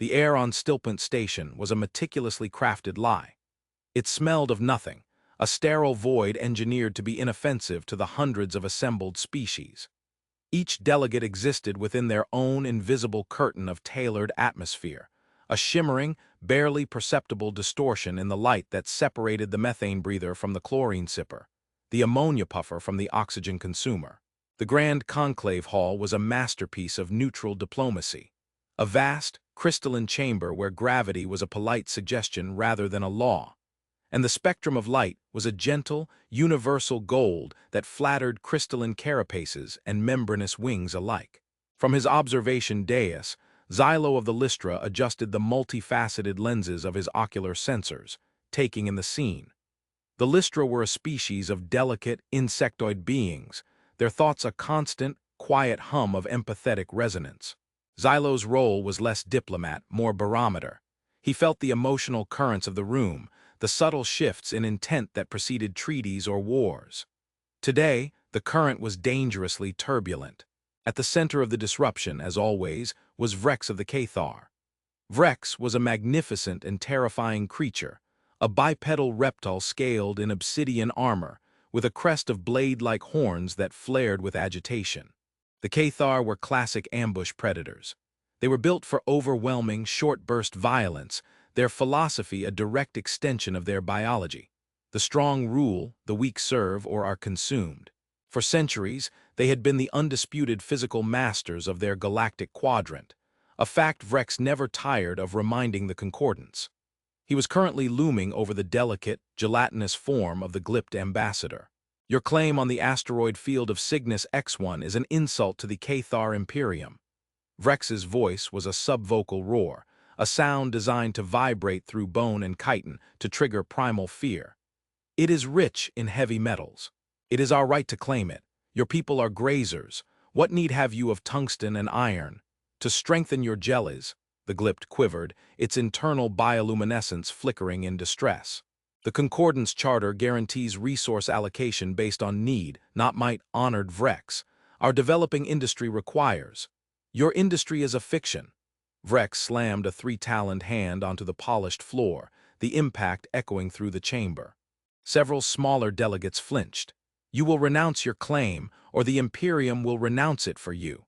The air on Stillpant Station was a meticulously crafted lie. It smelled of nothing, a sterile void engineered to be inoffensive to the hundreds of assembled species. Each delegate existed within their own invisible curtain of tailored atmosphere, a shimmering, barely perceptible distortion in the light that separated the methane breather from the chlorine sipper, the ammonia puffer from the oxygen consumer. The Grand Conclave Hall was a masterpiece of neutral diplomacy, a vast, crystalline chamber where gravity was a polite suggestion rather than a law, and the spectrum of light was a gentle, universal gold that flattered crystalline carapaces and membranous wings alike. From his observation dais, Xylo of the Lystra adjusted the multifaceted lenses of his ocular sensors, taking in the scene. The Lystra were a species of delicate, insectoid beings, their thoughts a constant, quiet hum of empathetic resonance. Xylo's role was less diplomat, more barometer. He felt the emotional currents of the room, the subtle shifts in intent that preceded treaties or wars. Today, the current was dangerously turbulent. At the center of the disruption, as always, was Vrex of the Cathar. Vrex was a magnificent and terrifying creature, a bipedal reptile scaled in obsidian armor, with a crest of blade-like horns that flared with agitation. The Cathar were classic ambush predators. They were built for overwhelming, short-burst violence, their philosophy a direct extension of their biology. The strong rule, the weak serve or are consumed. For centuries, they had been the undisputed physical masters of their galactic quadrant, a fact Vrex never tired of reminding the Concordance. He was currently looming over the delicate, gelatinous form of the glipped ambassador. Your claim on the asteroid field of Cygnus X1 is an insult to the Cathar Imperium. Vrex's voice was a subvocal roar, a sound designed to vibrate through bone and chitin to trigger primal fear. It is rich in heavy metals. It is our right to claim it. Your people are grazers. What need have you of tungsten and iron? To strengthen your jellies, the glipt quivered, its internal bioluminescence flickering in distress. The Concordance Charter guarantees resource allocation based on need, not might. Honored Vrex. Our developing industry requires. Your industry is a fiction. Vrex slammed a three-taloned hand onto the polished floor, the impact echoing through the chamber. Several smaller delegates flinched. You will renounce your claim, or the Imperium will renounce it for you.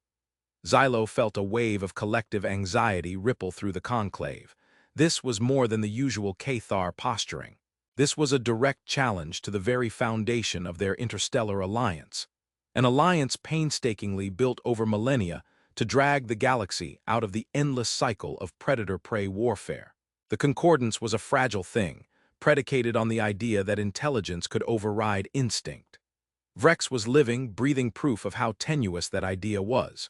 Xylo felt a wave of collective anxiety ripple through the conclave. This was more than the usual Cathar posturing. This was a direct challenge to the very foundation of their interstellar alliance, an alliance painstakingly built over millennia to drag the galaxy out of the endless cycle of predator-prey warfare. The Concordance was a fragile thing, predicated on the idea that intelligence could override instinct. Vrex was living, breathing proof of how tenuous that idea was.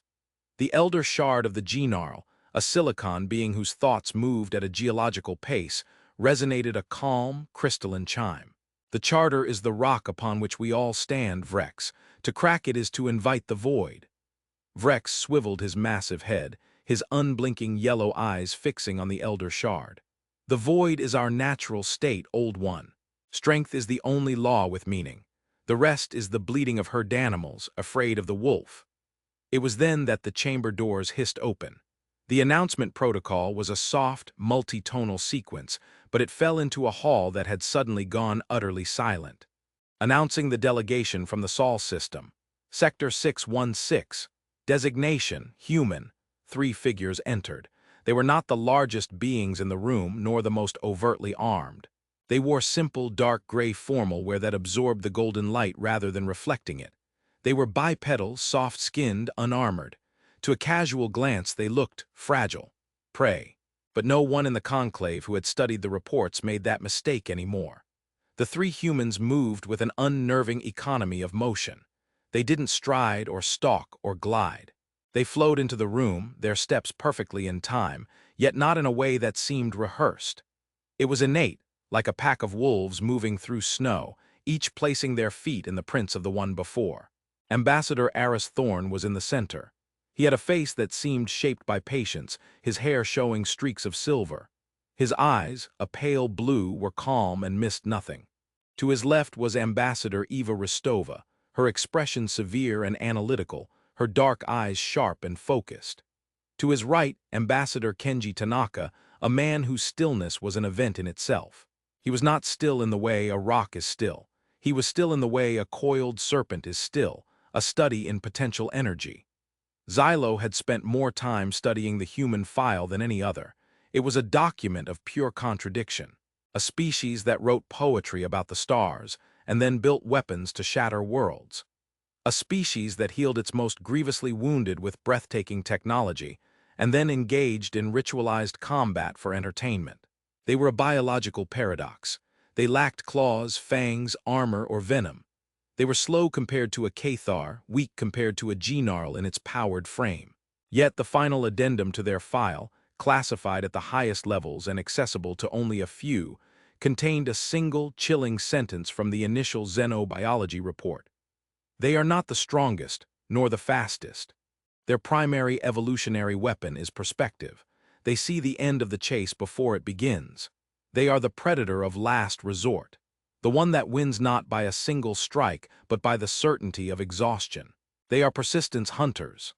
The elder shard of the Genarl, a silicon being whose thoughts moved at a geological pace, resonated a calm, crystalline chime. The Charter is the rock upon which we all stand, Vrex. To crack it is to invite the void. Vrex swiveled his massive head, his unblinking yellow eyes fixing on the elder shard. The void is our natural state, Old One. Strength is the only law with meaning. The rest is the bleating of herd animals, afraid of the wolf. It was then that the chamber doors hissed open. The announcement protocol was a soft, multi-tonal sequence, but it fell into a hall that had suddenly gone utterly silent. Announcing the delegation from the Sol system. Sector 616. Designation, human. 3 figures entered. They were not the largest beings in the room, nor the most overtly armed. They wore simple, dark gray formal wear that absorbed the golden light rather than reflecting it. They were bipedal, soft-skinned, unarmored. To a casual glance they looked fragile, prey. But no one in the conclave who had studied the reports made that mistake anymore. The 3 humans moved with an unnerving economy of motion. They didn't stride or stalk or glide. They flowed into the room, their steps perfectly in time, yet not in a way that seemed rehearsed. It was innate, like a pack of wolves moving through snow, each placing their feet in the prints of the one before. Ambassador Aris Thorn was in the center. He had a face that seemed shaped by patience, his hair showing streaks of silver. His eyes, a pale blue, were calm and missed nothing. To his left was Ambassador Eva Ristova, her expression severe and analytical, her dark eyes sharp and focused. To his right, Ambassador Kenji Tanaka, a man whose stillness was an event in itself. He was not still in the way a rock is still. He was still in the way a coiled serpent is still, a study in potential energy. Xylo had spent more time studying the human file than any other. It was a document of pure contradiction, a species that wrote poetry about the stars and then built weapons to shatter worlds. A species that healed its most grievously wounded with breathtaking technology and then engaged in ritualized combat for entertainment. They were a biological paradox. They lacked claws, fangs, armor, or venom. They were slow compared to a Cathar, weak compared to a Gnarl in its powered frame. Yet the final addendum to their file, classified at the highest levels and accessible to only a few, contained a single, chilling sentence from the initial xenobiology report. They are not the strongest, nor the fastest. Their primary evolutionary weapon is perspective. They see the end of the chase before it begins. They are the predator of last resort, the one that wins not by a single strike, but by the certainty of exhaustion. They are persistence hunters.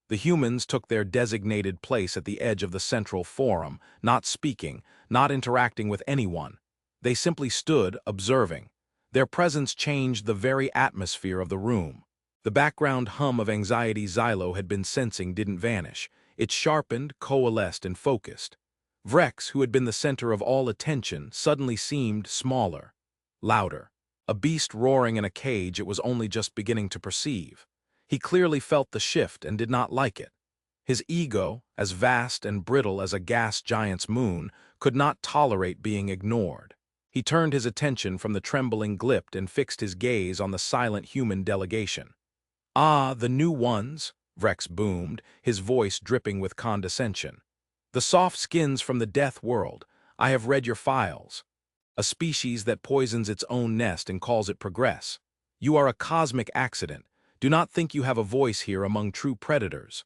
The humans took their designated place at the edge of the central forum, not speaking, not interacting with anyone. They simply stood, observing. Their presence changed the very atmosphere of the room. The background hum of anxiety Xylo had been sensing didn't vanish. It sharpened, coalesced, and focused. Vrex, who had been the center of all attention, suddenly seemed smaller, louder. A beast roaring in a cage it was only just beginning to perceive. He clearly felt the shift and did not like it. His ego, as vast and brittle as a gas giant's moon, could not tolerate being ignored. He turned his attention from the trembling Glypt and fixed his gaze on the silent human delegation. "Ah, the new ones," Vrex boomed, his voice dripping with condescension. "The soft skins from the death world. I have read your files. A species that poisons its own nest and calls it progress. You are a cosmic accident. Do not think you have a voice here among true predators."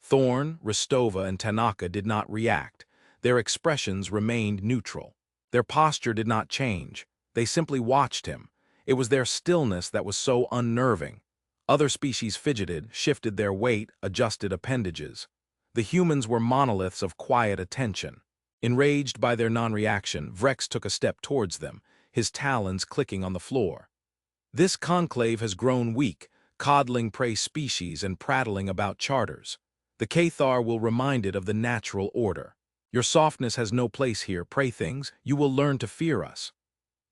Thorn, Ristova, and Tanaka did not react. Their expressions remained neutral. Their posture did not change. They simply watched him. It was their stillness that was so unnerving. Other species fidgeted, shifted their weight, adjusted appendages. The humans were monoliths of quiet attention. Enraged by their non-reaction, Vrex took a step towards them, his talons clicking on the floor. "This conclave has grown weak, coddling prey species and prattling about charters. The Cathar will remind it of the natural order. Your softness has no place here, prey things. You will learn to fear us."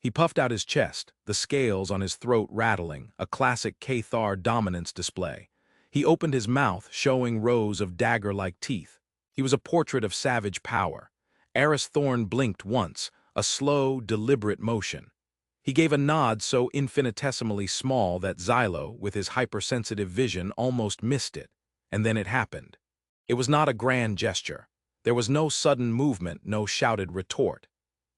He puffed out his chest, the scales on his throat rattling, a classic Cathar dominance display. He opened his mouth, showing rows of dagger-like teeth. He was a portrait of savage power. Eris Thorn blinked once, a slow, deliberate motion. He gave a nod so infinitesimally small that Xylo, with his hypersensitive vision, almost missed it. And then it happened. It was not a grand gesture. There was no sudden movement, no shouted retort.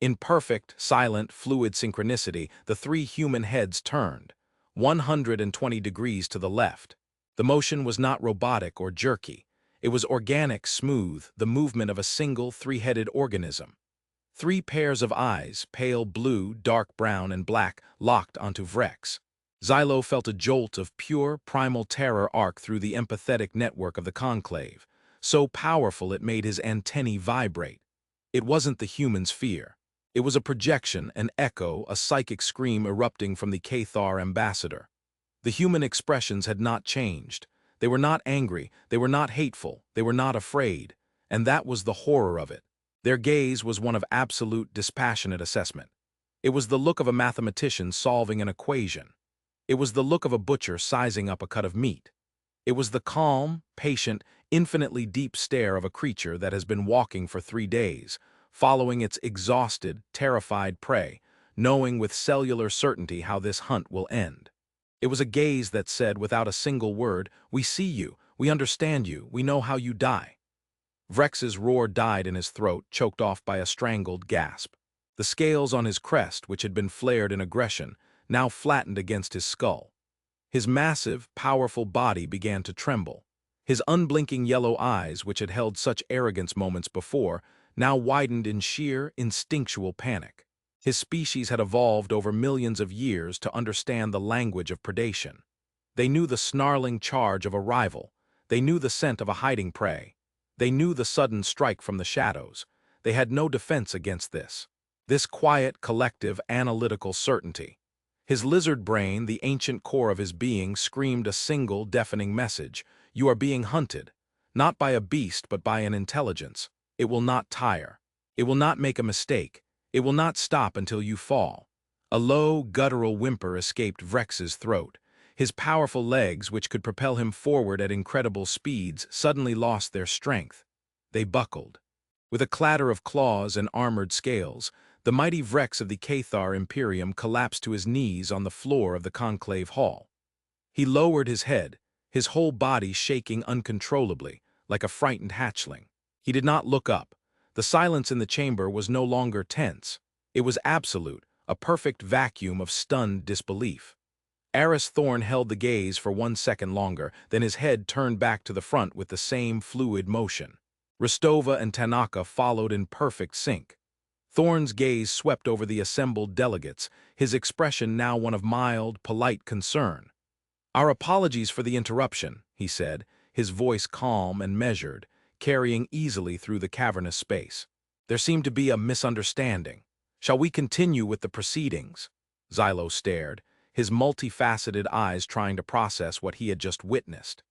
In perfect, silent, fluid synchronicity, the three human heads turned, 120 degrees to the left. The motion was not robotic or jerky. It was organic, smooth, the movement of a single three-headed organism. Three pairs of eyes, pale blue, dark brown, and black, locked onto Vrex. Xylo felt a jolt of pure, primal terror arc through the empathetic network of the conclave, so powerful it made his antennae vibrate. It wasn't the human's fear. It was a projection, an echo, a psychic scream erupting from the Cathar ambassador. The human expressions had not changed. They were not angry, they were not hateful, they were not afraid, and that was the horror of it. Their gaze was one of absolute, dispassionate assessment. It was the look of a mathematician solving an equation. It was the look of a butcher sizing up a cut of meat. It was the calm, patient, infinitely deep stare of a creature that has been walking for 3 days, following its exhausted, terrified prey, knowing with cellular certainty how this hunt will end. It was a gaze that said, without a single word, "We see you, we understand you, we know how you die." Vrex's roar died in his throat, choked off by a strangled gasp. The scales on his crest, which had been flared in aggression, now flattened against his skull. His massive, powerful body began to tremble. His unblinking yellow eyes, which had held such arrogance moments before, now widened in sheer, instinctual panic. His species had evolved over millions of years to understand the language of predation. They knew the snarling charge of a rival. They knew the scent of a hiding prey. They knew the sudden strike from the shadows. They had no defense against this. This quiet, collective, analytical certainty. His lizard brain, the ancient core of his being, screamed a single, deafening message. You are being hunted. Not by a beast, but by an intelligence. It will not tire. It will not make a mistake. It will not stop until you fall. A low, guttural whimper escaped Vrex's throat. His powerful legs, which could propel him forward at incredible speeds, suddenly lost their strength. They buckled. With a clatter of claws and armored scales, the mighty Vrex of the Cathar Imperium collapsed to his knees on the floor of the conclave hall. He lowered his head, his whole body shaking uncontrollably, like a frightened hatchling. He did not look up. The silence in the chamber was no longer tense. It was absolute, a perfect vacuum of stunned disbelief. Aris Thorn held the gaze for 1 second longer, then his head turned back to the front with the same fluid motion. Rostova and Tanaka followed in perfect sync. Thorn's gaze swept over the assembled delegates, his expression now one of mild, polite concern. Our apologies for the interruption, he said, his voice calm and measured, carrying easily through the cavernous space. There seemed to be a misunderstanding. Shall we continue with the proceedings? Xylo stared, his multifaceted eyes trying to process what he had just witnessed.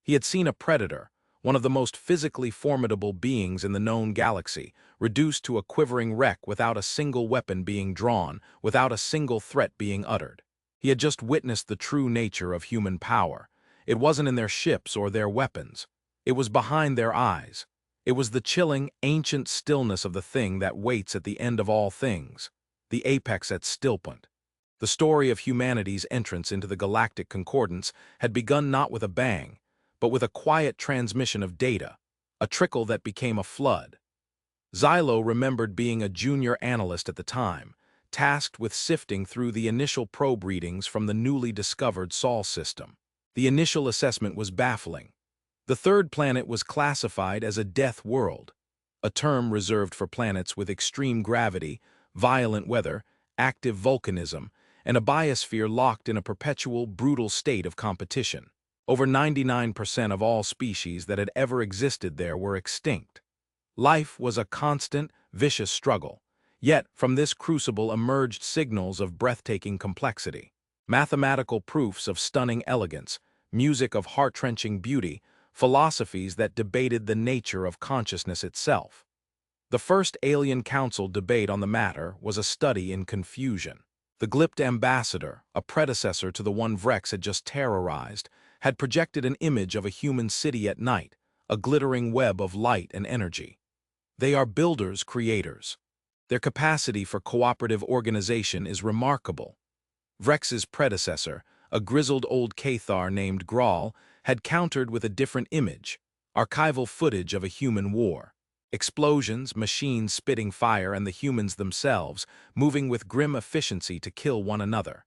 He had seen a predator, one of the most physically formidable beings in the known galaxy, reduced to a quivering wreck without a single weapon being drawn, without a single threat being uttered. He had just witnessed the true nature of human power. It wasn't in their ships or their weapons. It was behind their eyes. It was the chilling, ancient stillness of the thing that waits at the end of all things, the apex at stillpoint. The story of humanity's entrance into the Galactic Concordance had begun not with a bang, but with a quiet transmission of data, a trickle that became a flood. Xylo remembered being a junior analyst at the time, tasked with sifting through the initial probe readings from the newly discovered Sol system. The initial assessment was baffling. The third planet was classified as a death world, a term reserved for planets with extreme gravity, violent weather, active volcanism, and a biosphere locked in a perpetual, brutal state of competition. Over 99% of all species that had ever existed there were extinct. Life was a constant, vicious struggle. Yet, from this crucible emerged signals of breathtaking complexity, mathematical proofs of stunning elegance, music of heart-wrenching beauty, philosophies that debated the nature of consciousness itself. The first Alien Council debate on the matter was a study in confusion. The Glipt ambassador, a predecessor to the one Vrex had just terrorized, had projected an image of a human city at night, a glittering web of light and energy. They are builders, creators. Their capacity for cooperative organization is remarkable. Vrex's predecessor, a grizzled old Cathar named Graal, had countered with a different image, archival footage of a human war. Explosions, machines spitting fire, and the humans themselves moving with grim efficiency to kill one another.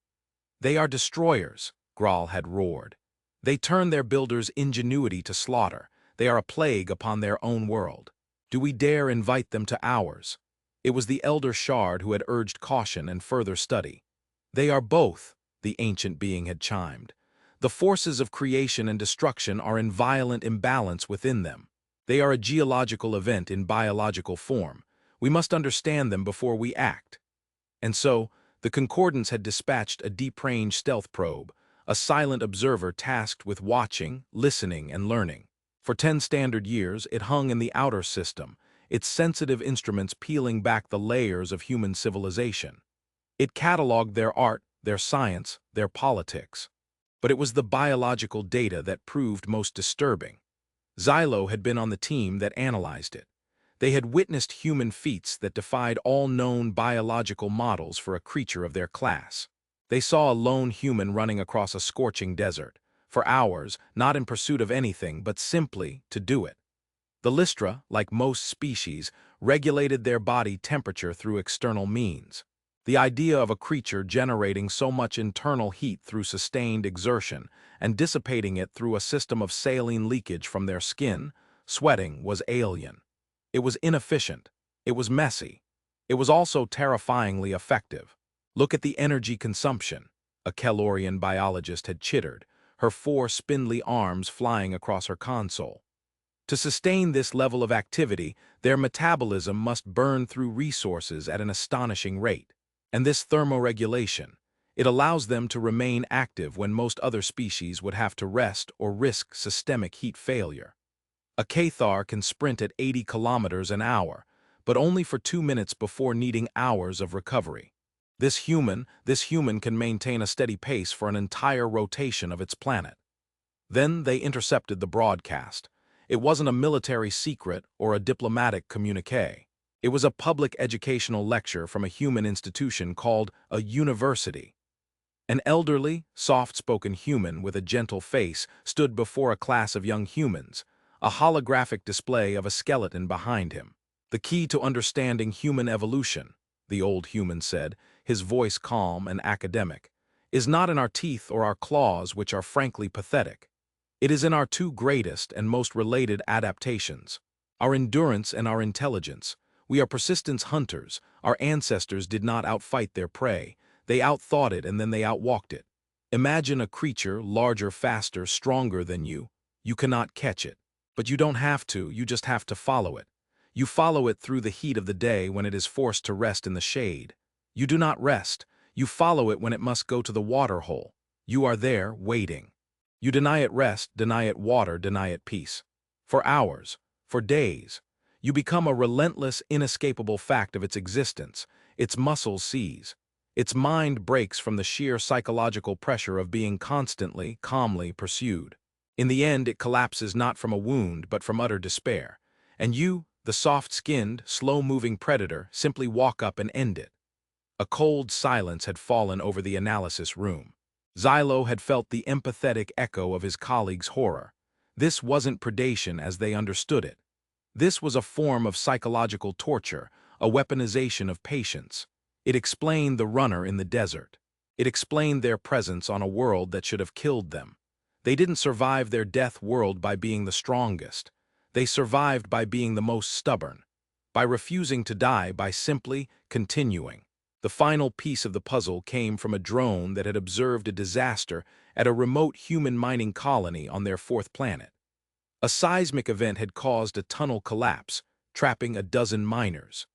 They are destroyers, Graal had roared. They turn their builders' ingenuity to slaughter. They are a plague upon their own world. Do we dare invite them to ours? It was the elder Shard who had urged caution and further study. They are both, the ancient being had chimed. The forces of creation and destruction are in violent imbalance within them. They are a geological event in biological form. We must understand them before we act. And so, the Concordance had dispatched a deep-range stealth probe, a silent observer tasked with watching, listening, and learning. For 10 standard years, it hung in the outer system, its sensitive instruments peeling back the layers of human civilization. It cataloged their art, their science, their politics. But it was the biological data that proved most disturbing. Xylo had been on the team that analyzed it. They had witnessed human feats that defied all known biological models for a creature of their class. They saw a lone human running across a scorching desert, for hours, not in pursuit of anything, but simply to do it. The Lystra, like most species, regulated their body temperature through external means. The idea of a creature generating so much internal heat through sustained exertion and dissipating it through a system of saline leakage from their skin, sweating, was alien. It was inefficient. It was messy. It was also terrifyingly effective. Look at the energy consumption, a Kellorian biologist had chittered, her 4 spindly arms flying across her console. To sustain this level of activity, their metabolism must burn through resources at an astonishing rate. And this thermoregulation, it allows them to remain active when most other species would have to rest or risk systemic heat failure. A Cathar can sprint at 80 kilometers an hour, but only for 2 minutes before needing hours of recovery. This human can maintain a steady pace for an entire rotation of its planet. Then they intercepted the broadcast. It wasn't a military secret or a diplomatic communique. It was a public educational lecture from a human institution called a university. An elderly, soft-spoken human with a gentle face stood before a class of young humans, a holographic display of a skeleton behind him. The key to understanding human evolution, the old human said, his voice calm and academic, is not in our teeth or our claws, which are frankly pathetic. It is in our two greatest and most related adaptations, our endurance and our intelligence. We are persistence hunters. Our ancestors did not outfight their prey. They outthought it and then they outwalked it. Imagine a creature larger, faster, stronger than you. You cannot catch it. But you don't have to, you just have to follow it. You follow it through the heat of the day when it is forced to rest in the shade. You do not rest. You follow it when it must go to the water hole. You are there, waiting. You deny it rest, deny it water, deny it peace. For hours, for days. You become a relentless, inescapable fact of its existence. Its muscles seize. Its mind breaks from the sheer psychological pressure of being constantly, calmly pursued. In the end, it collapses not from a wound, but from utter despair. And you, the soft-skinned, slow-moving predator, simply walk up and end it. A cold silence had fallen over the analysis room. Xylo had felt the empathetic echo of his colleagues' horror. This wasn't predation as they understood it. This was a form of psychological torture, a weaponization of patience. It explained the runner in the desert. It explained their presence on a world that should have killed them. They didn't survive their death world by being the strongest. They survived by being the most stubborn, by refusing to die, by simply continuing. The final piece of the puzzle came from a drone that had observed a disaster at a remote human mining colony on their fourth planet. A seismic event had caused a tunnel collapse, trapping a dozen miners.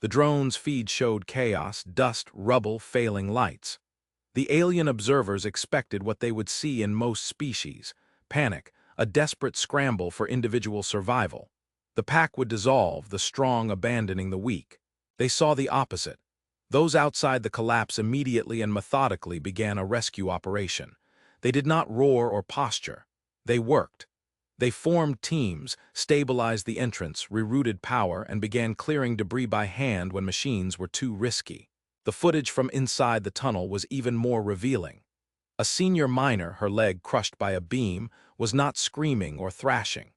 The drone's feed showed chaos, dust, rubble, failing lights. The alien observers expected what they would see in most species: panic, a desperate scramble for individual survival. The pack would dissolve, the strong abandoning the weak. They saw the opposite. Those outside the collapse immediately and methodically began a rescue operation. They did not roar or posture. They worked. They formed teams, stabilized the entrance, rerouted power, and began clearing debris by hand when machines were too risky. The footage from inside the tunnel was even more revealing. A senior miner, her leg crushed by a beam, was not screaming or thrashing.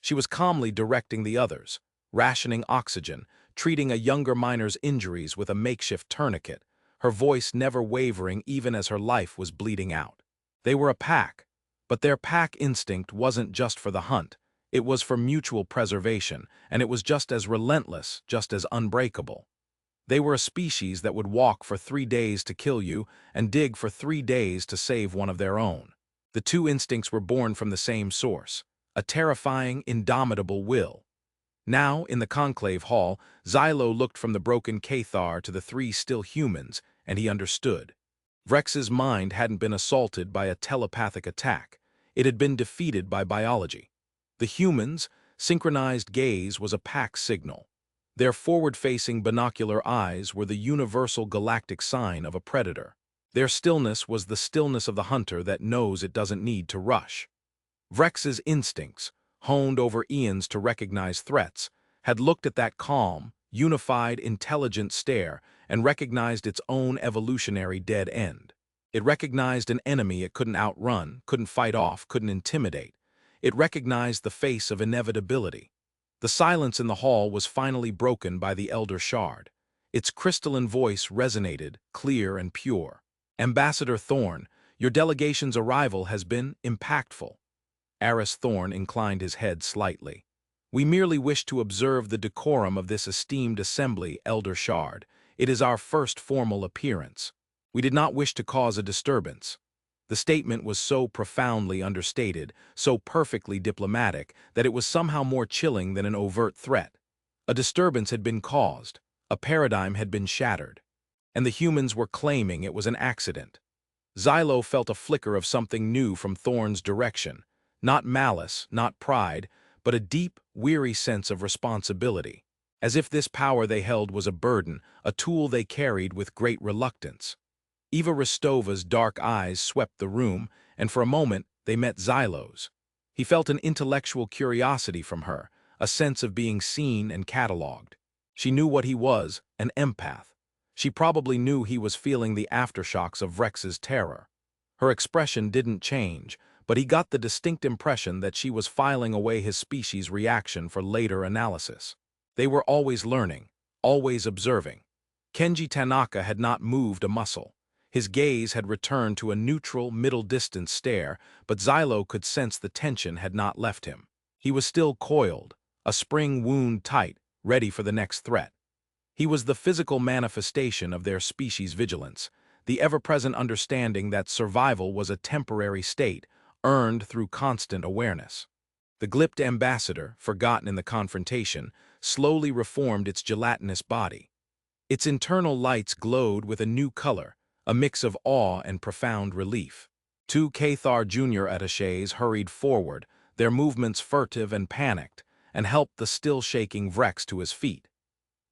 She was calmly directing the others, rationing oxygen, treating a younger miner's injuries with a makeshift tourniquet, her voice never wavering even as her life was bleeding out. They were a pack, but their pack instinct wasn't just for the hunt. It was for mutual preservation, and it was just as relentless, just as unbreakable. They were a species that would walk for 3 days to kill you and dig for 3 days to save one of their own. The two instincts were born from the same source, a terrifying, indomitable will. Now, in the conclave hall, Xylo looked from the broken Cathar to the 3 still humans, and he understood. Vrex's mind hadn't been assaulted by a telepathic attack. It had been defeated by biology. The humans' synchronized gaze was a pack signal. Their forward-facing binocular eyes were the universal galactic sign of a predator. Their stillness was the stillness of the hunter that knows it doesn't need to rush. Vrex's instincts, honed over eons to recognize threats, had looked at that calm, unified, intelligent stare and recognized its own evolutionary dead end. It recognized an enemy it couldn't outrun, couldn't fight off, couldn't intimidate. It recognized the face of inevitability. The silence in the hall was finally broken by the Elder Shard. Its crystalline voice resonated, clear and pure. "Ambassador Thorn, your delegation's arrival has been impactful." Aris Thorn inclined his head slightly. "We merely wish to observe the decorum of this esteemed assembly, Elder Shard. It is our first formal appearance. We did not wish to cause a disturbance." The statement was so profoundly understated, so perfectly diplomatic, that it was somehow more chilling than an overt threat. A disturbance had been caused, a paradigm had been shattered, and the humans were claiming it was an accident. Xylo felt a flicker of something new from Thorne's direction, not malice, not pride, but a deep, weary sense of responsibility, as if this power they held was a burden, a tool they carried with great reluctance. Eva Rostova's dark eyes swept the room, and for a moment they met Xylo's. He felt an intellectual curiosity from her, a sense of being seen and catalogued. She knew what he was, an empath. She probably knew he was feeling the aftershocks of Rex's terror. Her expression didn't change, but he got the distinct impression that she was filing away his species' reaction for later analysis. They were always learning, always observing. Kenji Tanaka had not moved a muscle. His gaze had returned to a neutral, middle-distance stare, but Xylo could sense the tension had not left him. He was still coiled, a spring wound tight, ready for the next threat. He was the physical manifestation of their species' vigilance, the ever-present understanding that survival was a temporary state, earned through constant awareness. The glipped ambassador, forgotten in the confrontation, slowly reformed its gelatinous body. Its internal lights glowed with a new color, a mix of awe and profound relief. Two Cathar Jr. attachés hurried forward, their movements furtive and panicked, and helped the still-shaking Vrex to his feet.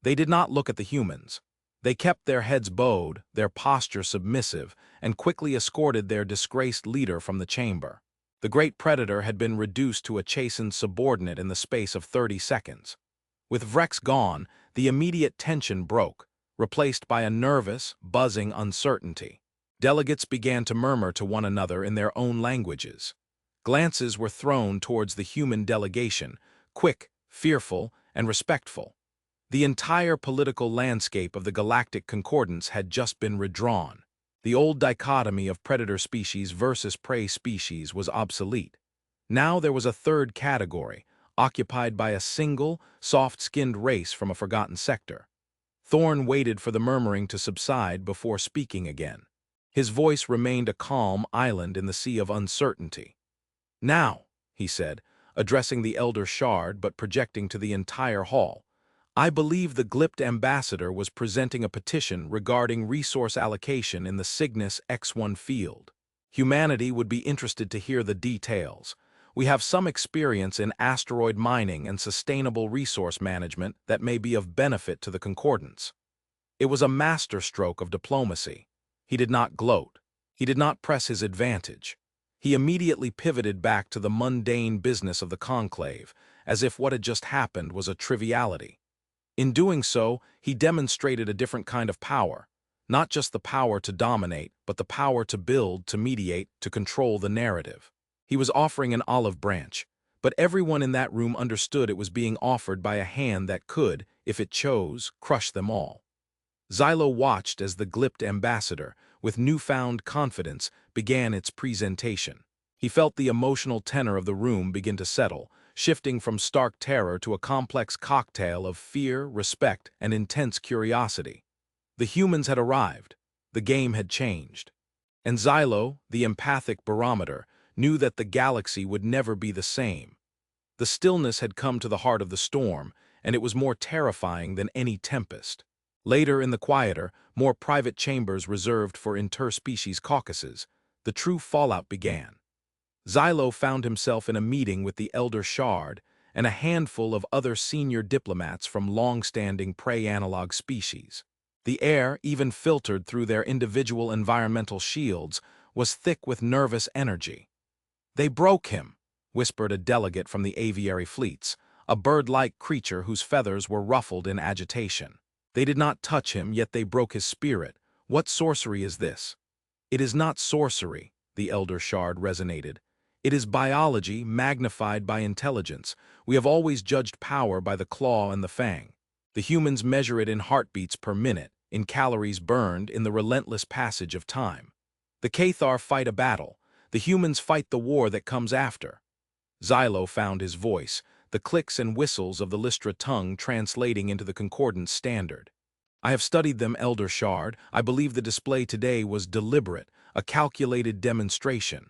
They did not look at the humans. They kept their heads bowed, their posture submissive, and quickly escorted their disgraced leader from the chamber. The great predator had been reduced to a chastened subordinate in the space of 30 seconds. With Vrex gone, the immediate tension broke, replaced by a nervous, buzzing uncertainty. Delegates began to murmur to one another in their own languages. Glances were thrown towards the human delegation, quick, fearful, and respectful. The entire political landscape of the Galactic Concordance had just been redrawn. The old dichotomy of predator species versus prey species was obsolete. Now there was a third category, occupied by a single, soft-skinned race from a forgotten sector. Thorne waited for the murmuring to subside before speaking again. His voice remained a calm island in the sea of uncertainty. "Now," he said, addressing the Elder Shard but projecting to the entire hall, "I believe the glipped ambassador was presenting a petition regarding resource allocation in the Cygnus X1 field. Humanity would be interested to hear the details. We have some experience in asteroid mining and sustainable resource management that may be of benefit to the Concordance." It was a masterstroke of diplomacy. He did not gloat. He did not press his advantage. He immediately pivoted back to the mundane business of the conclave, as if what had just happened was a triviality. In doing so, he demonstrated a different kind of power, not just the power to dominate, but the power to build, to mediate, to control the narrative. He was offering an olive branch, but everyone in that room understood it was being offered by a hand that could, if it chose, crush them all. Xylo watched as the glipped ambassador, with newfound confidence, began its presentation. He felt the emotional tenor of the room begin to settle, shifting from stark terror to a complex cocktail of fear, respect, and intense curiosity. The humans had arrived. The game had changed. And Xylo, the empathic barometer, knew that the galaxy would never be the same. The stillness had come to the heart of the storm, and it was more terrifying than any tempest. Later in the quieter, more private chambers reserved for interspecies caucuses, the true fallout began. Xylo found himself in a meeting with the Elder Shard and a handful of other senior diplomats from long-standing prey-analog species. The air, even filtered through their individual environmental shields, was thick with nervous energy. "They broke him," whispered a delegate from the aviary fleets, a bird-like creature whose feathers were ruffled in agitation. "They did not touch him, yet they broke his spirit. What sorcery is this?" "It is not sorcery," the Elder Shard resonated. "It is biology magnified by intelligence. We have always judged power by the claw and the fang. The humans measure it in heartbeats per minute, in calories burned, in the relentless passage of time. The Cathar fight a battle. The humans fight the war that comes after." Xylo found his voice, the clicks and whistles of the Lystra tongue translating into the Concordance standard. "I have studied them, Elder Shard. I believe the display today was deliberate, a calculated demonstration.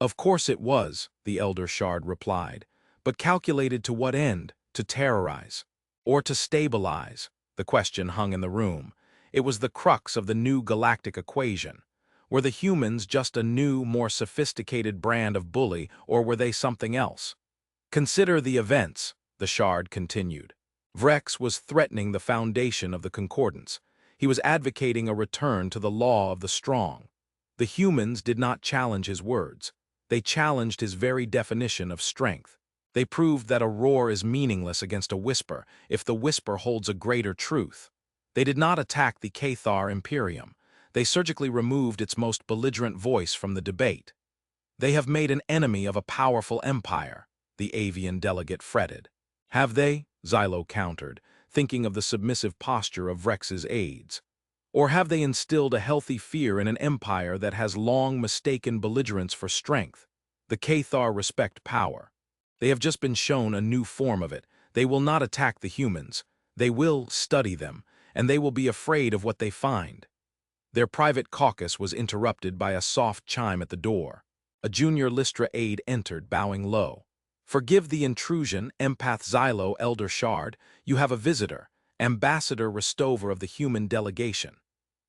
Of course it was, the Elder Shard replied. But calculated to what end? To terrorize? Or to stabilize? The question hung in the room. It was the crux of the new galactic equation. Were the humans just a new, more sophisticated brand of bully, or were they something else? Consider the events, the Shard continued. Vrex was threatening the foundation of the Concordance. He was advocating a return to the law of the strong. The humans did not challenge his words. They challenged his very definition of strength. They proved that a roar is meaningless against a whisper if the whisper holds a greater truth. They did not attack the Cathar Imperium. They surgically removed its most belligerent voice from the debate. They have made an enemy of a powerful empire, the avian delegate fretted. Have they? Xylo countered, thinking of the submissive posture of Vrex's aides. Or have they instilled a healthy fear in an empire that has long mistaken belligerence for strength? The Cathar respect power. They have just been shown a new form of it. They will not attack the humans. They will study them, and they will be afraid of what they find. Their private caucus was interrupted by a soft chime at the door. A junior Lystra aide entered, bowing low. "Forgive the intrusion, Empath Xylo, Elder Shard. You have a visitor, Ambassador Restover of the human delegation."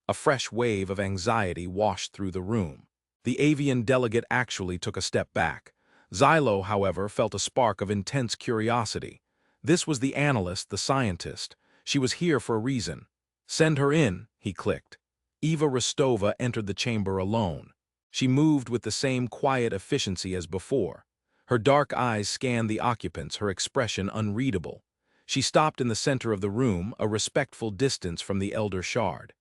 A fresh wave of anxiety washed through the room. The avian delegate actually took a step back. Xylo, however, felt a spark of intense curiosity. This was the analyst, the scientist. She was here for a reason. "Send her in," he clicked. Eva Rostova entered the chamber alone. She moved with the same quiet efficiency as before. Her dark eyes scanned the occupants, her expression unreadable. She stopped in the center of the room, a respectful distance from the Elder Shard.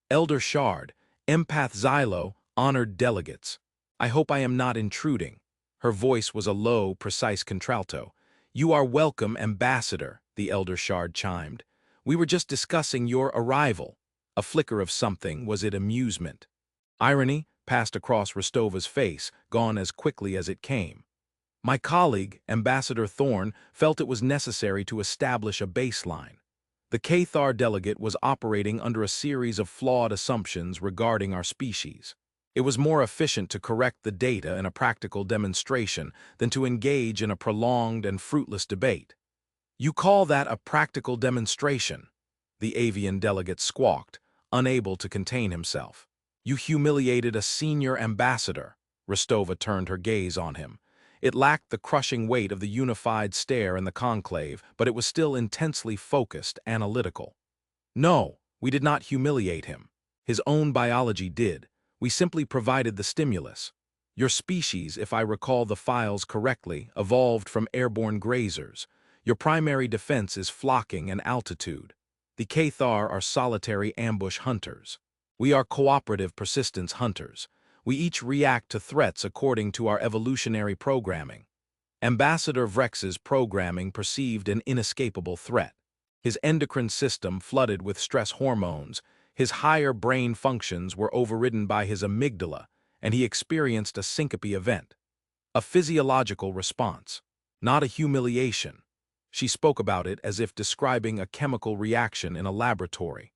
"Elder Shard, Empath Xylo, honored delegates. I hope I am not intruding." Her voice was a low, precise contralto. "You are welcome, Ambassador," the Elder Shard chimed. "We were just discussing your arrival." A flicker of something, was it amusement? Irony passed across Rostova's face, gone as quickly as it came. "My colleague, Ambassador Thorne, felt it was necessary to establish a baseline. The Cathar delegate was operating under a series of flawed assumptions regarding our species. It was more efficient to correct the data in a practical demonstration than to engage in a prolonged and fruitless debate." "You call that a practical demonstration?" the avian delegate squawked, unable to contain himself. "You humiliated a senior ambassador." Rostova turned her gaze on him. It lacked the crushing weight of the unified stare in the conclave, but it was still intensely focused, analytical. "No, we did not humiliate him. His own biology did. We simply provided the stimulus. Your species, if I recall the files correctly, evolved from airborne grazers. Your primary defense is flocking and altitude. The Cathar are solitary ambush hunters. We are cooperative persistence hunters. We each react to threats according to our evolutionary programming. Ambassador Vrex's programming perceived an inescapable threat. His endocrine system flooded with stress hormones. His higher brain functions were overridden by his amygdala, and he experienced a syncope event. A physiological response, not a humiliation. She spoke about it as if describing a chemical reaction in a laboratory.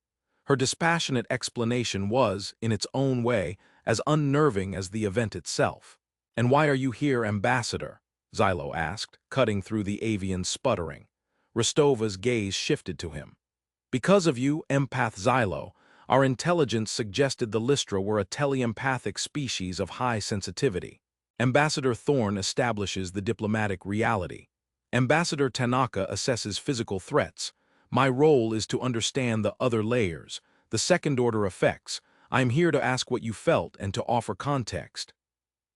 Her dispassionate explanation was, in its own way, as unnerving as the event itself. "And why are you here, Ambassador?" Xylo asked, cutting through the avian's sputtering. Rostova's gaze shifted to him. "Because of you, Empath Xylo, our intelligence suggested the Lystra were a teleempathic species of high sensitivity. Ambassador Thorne establishes the diplomatic reality. Ambassador Tanaka assesses physical threats. My role is to understand the other layers, the second-order effects. I'm here to ask what you felt and to offer context."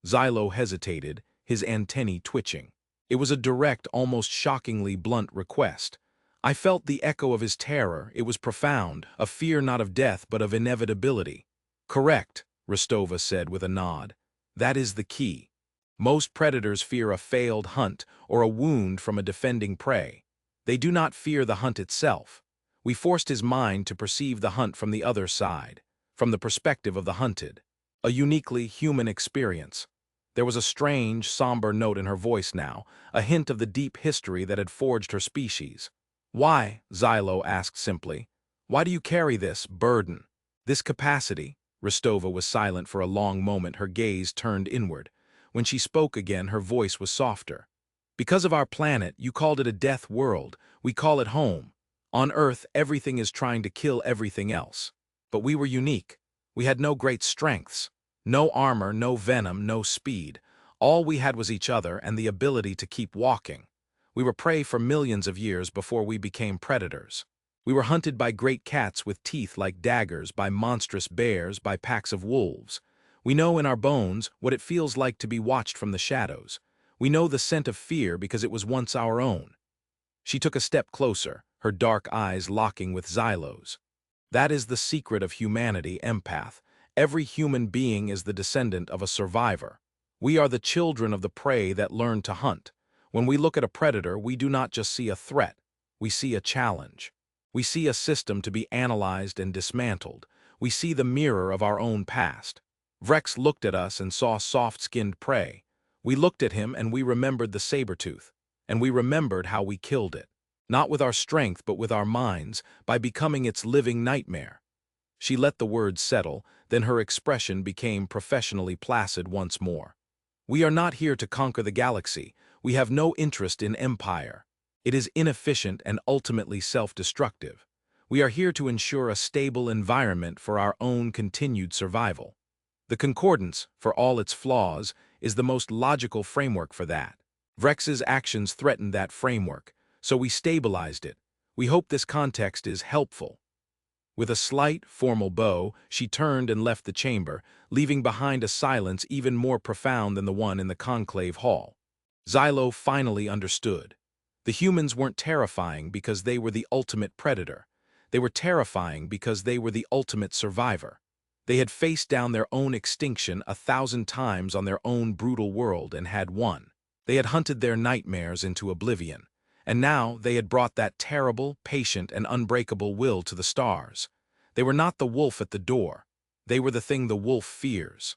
Xylo hesitated, his antennae twitching. It was a direct, almost shockingly blunt request. I felt the echo of his terror. It was profound, a fear not of death but of inevitability. "Correct," Rostova said with a nod. "That is the key. Most predators fear a failed hunt or a wound from a defending prey. They do not fear the hunt itself. We forced his mind to perceive the hunt from the other side, from the perspective of the hunted. A uniquely human experience." There was a strange, somber note in her voice now, a hint of the deep history that had forged her species. "Why?" Xylo asked simply. "Why do you carry this burden, this capacity? Rostova was silent for a long moment, her gaze turned inward. When she spoke again, her voice was softer. Because of our planet, you called it a death world. We call it home. On Earth, everything is trying to kill everything else. But we were unique. We had no great strengths. No armor, no venom, no speed. All we had was each other and the ability to keep walking. We were prey for millions of years before we became predators. We were hunted by great cats with teeth like daggers, by monstrous bears, by packs of wolves. We know in our bones what it feels like to be watched from the shadows. We know the scent of fear because it was once our own. She took a step closer, her dark eyes locking with Xylo's. That is the secret of humanity, empath. Every human being is the descendant of a survivor. We are the children of the prey that learned to hunt. When we look at a predator, we do not just see a threat. We see a challenge. We see a system to be analyzed and dismantled. We see the mirror of our own past. Vrex looked at us and saw soft-skinned prey. We looked at him and we remembered the saber-tooth. And we remembered how we killed it. Not with our strength, but with our minds, by becoming its living nightmare. She let the words settle, then her expression became professionally placid once more. We are not here to conquer the galaxy. We have no interest in empire. It is inefficient and ultimately self-destructive. We are here to ensure a stable environment for our own continued survival. The Concordance, for all its flaws, is the most logical framework for that. Vrex's actions threatened that framework, so we stabilized it. We hope this context is helpful. With a slight, formal bow, she turned and left the chamber, leaving behind a silence even more profound than the one in the conclave hall. Xylo finally understood. The humans weren't terrifying because they were the ultimate predator. They were terrifying because they were the ultimate survivor. They had faced down their own extinction 1,000 times on their own brutal world and had won. They had hunted their nightmares into oblivion. And now they had brought that terrible, patient, and unbreakable will to the stars. They were not the wolf at the door. They were the thing the wolf fears.